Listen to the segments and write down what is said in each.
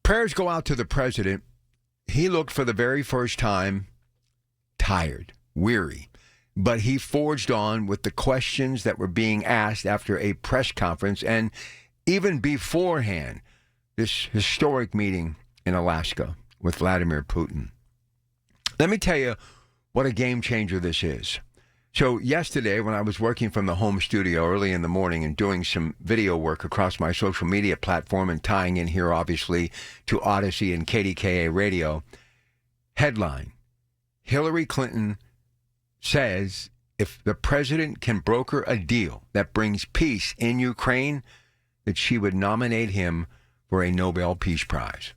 Prayers go out to the president. He looked for the very first time tired, weary, but he forged on with the questions that were being asked after a press conference and even beforehand, this historic meeting in Alaska with Vladimir Putin. Let me tell you what a game changer this is. So yesterday, when I was working from the home studio early in the morning and doing some video work across my social media platform and tying in here, obviously, to Odyssey and KDKA Radio, headline, Hillary Clinton says if the president can broker a deal that brings peace in Ukraine, that she would nominate him for a Nobel Peace Prize.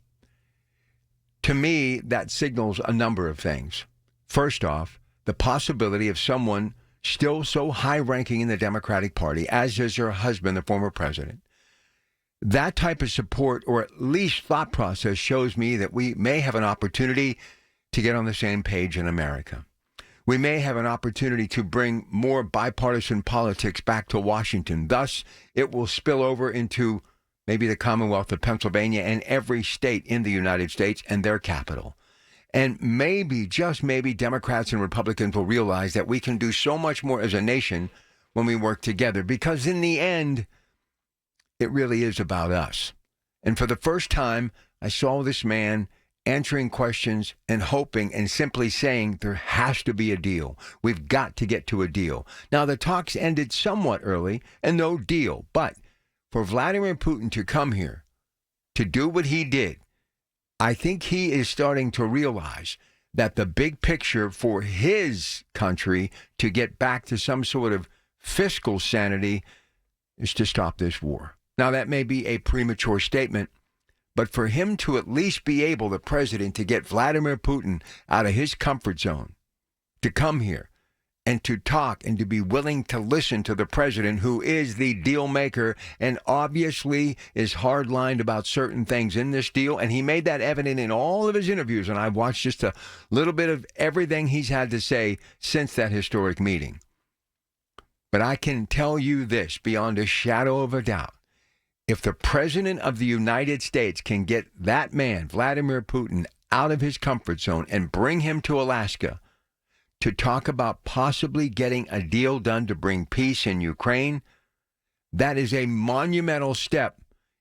To me, that signals a number of things. First off, the possibility of someone still so high-ranking in the Democratic Party, as is her husband, the former president. That type of support, or at least thought process, shows me that we may have an opportunity to get on the same page in America. We may have an opportunity to bring more bipartisan politics back to Washington. Thus, it will spill over into maybe the Commonwealth of Pennsylvania and every state in the United States and their capital. And maybe, just maybe, Democrats and Republicans will realize that we can do so much more as a nation when we work together, because in the end, it really is about us. And for the first time, I saw this man answering questions and hoping and simply saying there has to be a deal. We've got to get to a deal. Now, the talks ended somewhat early and no deal, but for Vladimir Putin to come here to do what he did, I think he is starting to realize that the big picture for his country to get back to some sort of fiscal sanity is to stop this war. Now, that may be a premature statement, but for him to at least be able, the president, to get Vladimir Putin out of his comfort zone, to come here and to talk and to be willing to listen to the president, who is the deal maker and obviously is hardlined about certain things in this deal. And he made that evident in all of his interviews. And I've watched just a little bit of everything he's had to say since that historic meeting. But I can tell you this beyond a shadow of a doubt. If the president of the United States can get that man, Vladimir Putin, out of his comfort zone and bring him to Alaska to talk about possibly getting a deal done to bring peace in Ukraine, that is a monumental step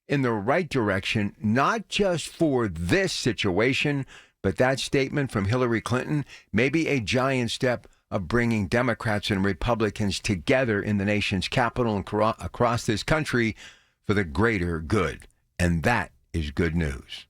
in the right direction, not just for this situation, but that statement from Hillary Clinton may be a giant step of bringing Democrats and Republicans together in the nation's capital and across this country for the greater good. And that is good news.